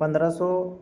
1500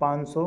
500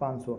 500।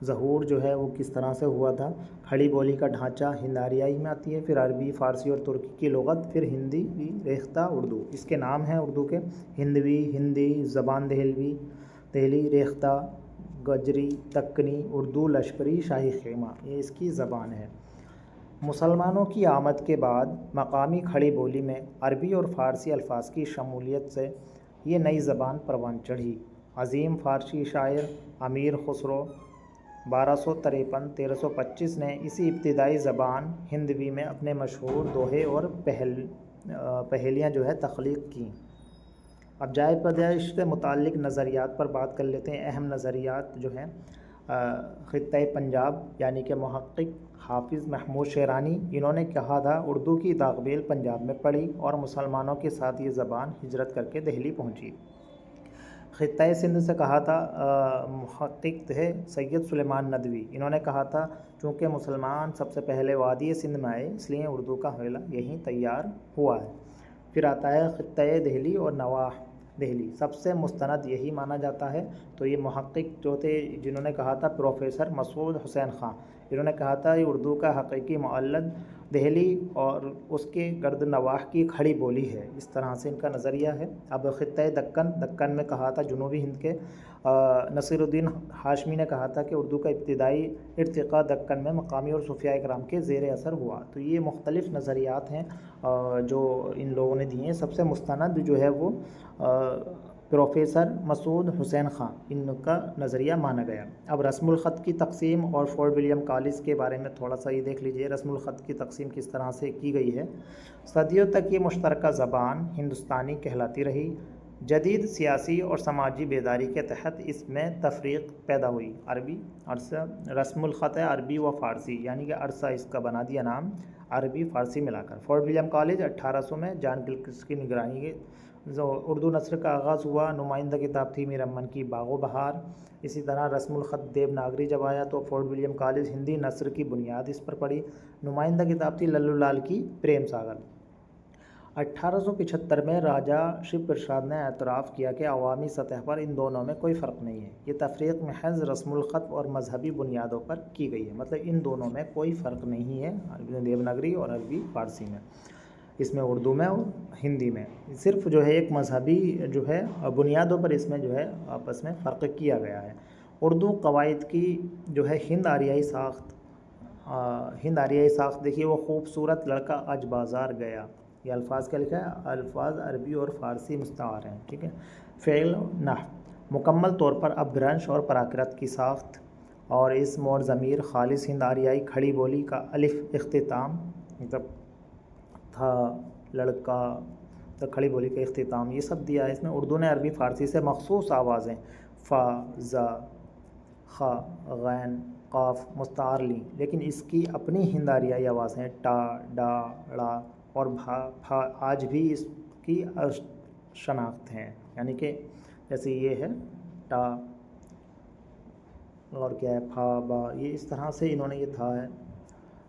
ظہور جو ہے وہ کس طرح سے ہوا تھا۔ کھڑی بولی کا ڈھانچہ ہند آریائی میں آتی ہے، پھر عربی، فارسی اور ترکی کی لغت، پھر ہندی ریختہ اردو۔ اس کے نام ہیں اردو کے: ہندوی، ہندی زبان، دہلی ریختہ، گجری، دکنی اردو، لشکری، شاہی خیمہ، یہ اس کی زبان ہے۔ مسلمانوں کی آمد کے بعد مقامی کھڑی بولی میں عربی اور فارسی الفاظ کی شمولیت سے یہ نئی زبان پروان چڑھی۔ عظیم فارسی شاعر امیر خسرو 1253-1325 نے اسی ابتدائی زبان ہندوی میں اپنے مشہور دوہے اور پہیلیاں جو ہے تخلیق کیں۔ اب جائے پیدائش سے متعلق نظریات پر بات کر لیتے ہیں۔ اہم نظریات جو ہیں خطۂ پنجاب یعنی کہ محقق حافظ محمود شیرانی، انہوں نے کہا تھا اردو کی داغ بیل پنجاب میں پڑی اور مسلمانوں کے ساتھ یہ زبان ہجرت کر کے دہلی پہنچی۔ خطۂ سندھ سے کہا تھا محقق تھے سید سلیمان ندوی، انہوں نے کہا تھا چونکہ مسلمان سب سے پہلے وادی سندھ میں آئے اس لیے اردو کا حوالہ یہیں تیار ہوا ہے۔ پھر آتا ہے خطۂ دہلی اور نواح دہلی، سب سے مستند یہی مانا جاتا ہے۔ تو یہ محقق جو تھے جنہوں نے کہا تھا پروفیسر مسعود حسین خان، انہوں نے کہا تھا یہ اردو کا حقیقی مولد دہلی اور اس کے گرد نواح کی کھڑی بولی ہے، اس طرح سے ان کا نظریہ ہے۔ اب خطۂ دکن میں کہا تھا جنوبی ہند کے نصیر الدین ہاشمی نے کہا تھا کہ اردو کا ابتدائی ارتقاء دکن میں مقامی اور صوفیاء کرام کے زیر اثر ہوا۔ تو یہ مختلف نظریات ہیں جو ان لوگوں نے دیے ہیں۔ سب سے مستند جو ہے وہ پروفیسر مسعود حسین خان، ان کا نظریہ مانا گیا۔ اب رسم الخط کی تقسیم اور فورٹ ولیم کالج کے بارے میں تھوڑا سا یہ دیکھ لیجئے، رسم الخط کی تقسیم کس طرح سے کی گئی ہے۔ صدیوں تک یہ مشترکہ زبان ہندوستانی کہلاتی رہی۔ جدید سیاسی اور سماجی بیداری کے تحت اس میں تفریق پیدا ہوئی۔ عربی عرصہ، رسم الخط ہے عربی و فارسی، یعنی کہ عرصہ اس کا بنا دیا نام، عربی فارسی ملا کر۔ فورٹ ولیم کالج 1800 میں جان گلکرسٹ کی نگرانی کے اردو نثر کا آغاز ہوا۔ نمائندہ کتاب تھی میر امن کی باغ و بہار۔ اسی طرح رسم الخط دیوناگری جب آیا تو فورٹ ولیم کالج ہندی نثر کی بنیاد اس پر پڑی۔ نمائندہ کتاب تھی للو لال کی پریم ساگر۔ 1875 میں راجہ شیو پرساد نے اعتراف کیا کہ عوامی سطح پر ان دونوں میں کوئی فرق نہیں ہے، یہ تفریق محض رسم الخط اور مذہبی بنیادوں پر کی گئی ہے، مطلب ان دونوں میں کوئی فرق نہیں ہے، دیوناگری اور عربی فارسی میں، اس میں اردو میں اور ہندی میں، صرف جو ہے ایک مذہبی جو ہے بنیادوں پر اس میں جو ہے آپس میں فرق کیا گیا ہے۔ اردو قواعد کی جو ہے ہند آریائی ساخت دیکھیے، وہ خوبصورت لڑکا اج بازار گیا، یہ الفاظ کیا لکھا ہے؟ الفاظ عربی اور فارسی مستعار ہیں، ٹھیک ہے۔ فعل نحو مکمل طور پر اپبھرنش اور پراکرت کی ساخت، اور اسم اور ضمیر خالص ہند آریائی کھڑی بولی کا الف اختتام، مطلب تھا، لڑکا، تو کھڑی بولی کا اختتام، یہ سب دیا ہے اس میں۔ اردو نے عربی فارسی سے مخصوص آوازیں فا، زا، خا، غین، قاف مستعار لیں، لیکن اس کی اپنی ہند آریائی آوازیں ٹا، ڈا، ڑا اور بھا، پھا آج بھی اس کی شناخت ہیں، یعنی کہ جیسے یہ ہے ٹا اور کیا ہے پھا، با، یہ اس طرح سے انہوں نے یہ تھا ہے۔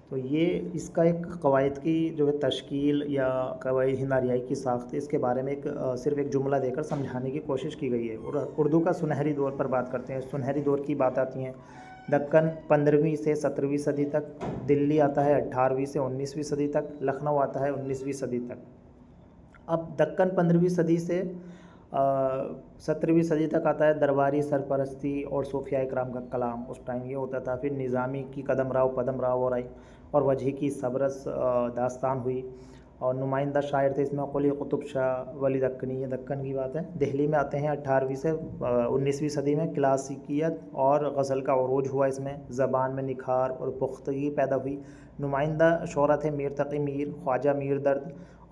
تو یہ اس کا ایک قواعد کی جو ہے تشکیل یا قواعد ہند آریائی کی ساخت، اس کے بارے میں صرف ایک جملہ دے کر سمجھانے کی کوشش کی گئی ہے۔ اور اردو کا سنہری دور پر بات کرتے ہیں، سنہری دور کی بات آتی ہیں۔ دکن 15ویں سے 17ویں صدی تک، دلی آتا ہے 18ویں سے 19ویں صدی تک، لکھنؤ آتا ہے 19ویں صدی تک۔ اب دکن 15ویں صدی سے 17ویں صدی تک آتا ہے درباری سرپرستی اور صوفیاء کرام کا کلام، اس ٹائم یہ ہوتا تھا۔ پھر نظامی کی قدم راؤ پدم راؤ اور آئی، اور وجہی کی سبرس داستان ہوئی، اور نمائندہ شاعر تھے اس میں قلی قطب شاہ ولی دکنی، یہ دکن کی بات ہے۔ دہلی میں آتے ہیں 18ویں سے 19ویں صدی میں، کلاسیکیت اور غزل کا عروج ہوا اس میں، زبان میں نکھار اور پختگی پیدا ہوئی۔ نمائندہ شعراء تھے میر تقی میر، خواجہ میر درد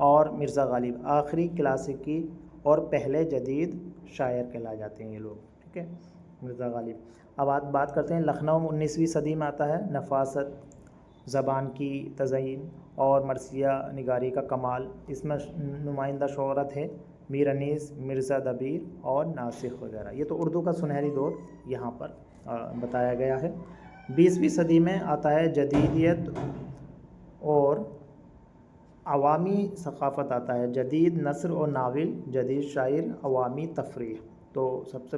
اور مرزا غالب، آخری کلاسیکی اور پہلے جدید شاعر کہلائے جاتے ہیں یہ لوگ، ٹھیک ہے، مرزا غالب۔ اب بات کرتے ہیں لکھنؤ 19ویں صدی میں آتا ہے، نفاست، زبان کی تزئین اور مرثیہ نگاری کا کمال، اس میں نمائندہ شعراء تھے میر انیس، مرزا دبیر اور ناسخ وغیرہ۔ یہ تو اردو کا سنہری دور یہاں پر بتایا گیا ہے۔ 20ویں صدی میں آتا ہے جدیدیت اور عوامی ثقافت آتا ہے، جدید نثر و ناول، جدید شاعر، عوامی تفریح۔ تو سب سے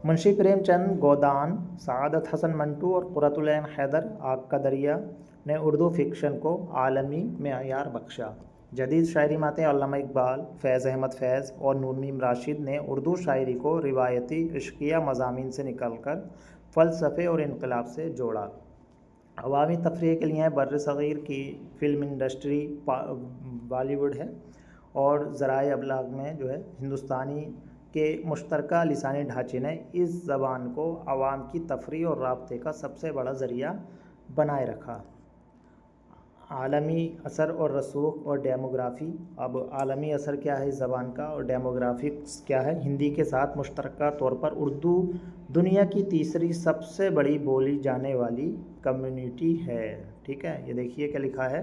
منشی پریم چند، گودان، سعادت حسن منٹو اور قرۃ العین حیدر آگ کا دریا نے اردو فکشن کو عالمی معیار بخشا۔ جدید شاعری ماتے علامہ اقبال، فیض احمد فیض اور نور میم راشد نے اردو شاعری کو روایتی عشقیہ مضامین سے نکل کر فلسفے اور انقلاب سے جوڑا۔ عوامی تفریح کے لیے بر صغیر کی فلم انڈسٹری بالی ووڈ ہے اور ذرائع ابلاغ میں جو ہے ہندوستانی کے مشترکہ لسانی ڈھانچے نے اس زبان کو عوام کی تفریح اور رابطے کا سب سے بڑا ذریعہ بنائے رکھا۔ عالمی اثر اور رسوخ اور ڈیموگرافی۔ اب عالمی اثر کیا ہے اس زبان کا اور ڈیموگرافکس کیا ہے؟ ہندی کے ساتھ مشترکہ طور پر اردو دنیا کی تیسری سب سے بڑی بولی جانے والی کمیونٹی ہے۔ ٹھیک ہے، یہ دیکھیے کیا لکھا ہے،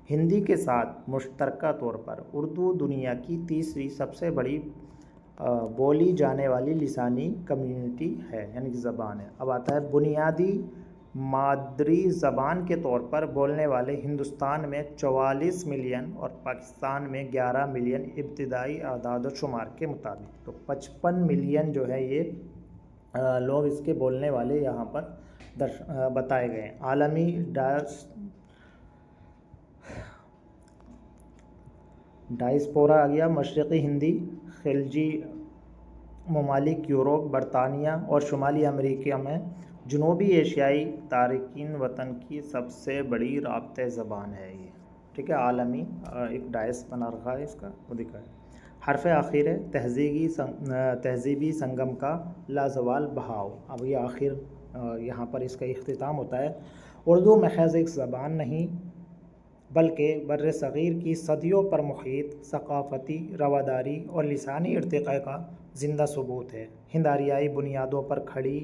ہندی کے ساتھ مشترکہ طور پر اردو دنیا کی تیسری سب سے بڑی بولی جانے والی لسانی کمیونٹی ہے، یعنی کہ زبان ہے۔ اب آتا ہے بنیادی مادری زبان کے طور پر بولنے والے ہندوستان میں 44 ملین اور پاکستان میں 11 ملین ابتدائی اعداد و شمار کے مطابق، تو 55 ملین جو ہے یہ لوگ اس کے بولنے والے یہاں پر بتائے گئے ہیں۔ عالمی ڈائسپورا آ گیا، مشرقی ہندی خلیجی ممالک، یورپ، برطانیہ اور شمالی امریکہ میں جنوبی ایشیائی تارکین وطن کی سب سے بڑی رابطہ زبان ہے یہ۔ ٹھیک ہے، عالمی ایک ڈائس بنا رکھا ہے اس کا، وہ دکھا ہے۔ حرف آخر ہے، تہذیبی سنگم کا لازوال بہاؤ۔ اب یہ آخر یہاں پر اس کا اختتام ہوتا ہے۔ اردو محض ایک زبان نہیں بلکہ بر صغیر کی صدیوں پر محیط ثقافتی رواداری اور لسانی ارتقاء کا زندہ ثبوت ہے۔ ہند آریائی بنیادوں پر کھڑی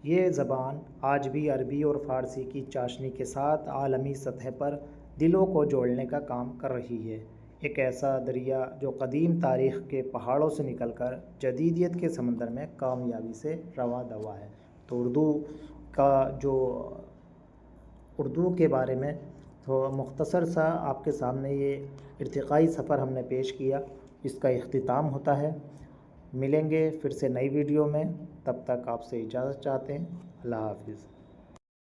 یہ زبان آج بھی عربی اور فارسی کی چاشنی کے ساتھ عالمی سطح پر دلوں کو جوڑنے کا کام کر رہی ہے، ایک ایسا دریا جو قدیم تاریخ کے پہاڑوں سے نکل کر جدیدیت کے سمندر میں کامیابی سے رواں دوا ہے۔ تو اردو کے بارے میں تو مختصر سا آپ کے سامنے یہ ارتقائی سفر ہم نے پیش کیا، اس کا اختتام ہوتا ہے۔ ملیں گے پھر سے نئی ویڈیو میں، تب تک آپ سے اجازت چاہتے ہیں۔ اللہ حافظ۔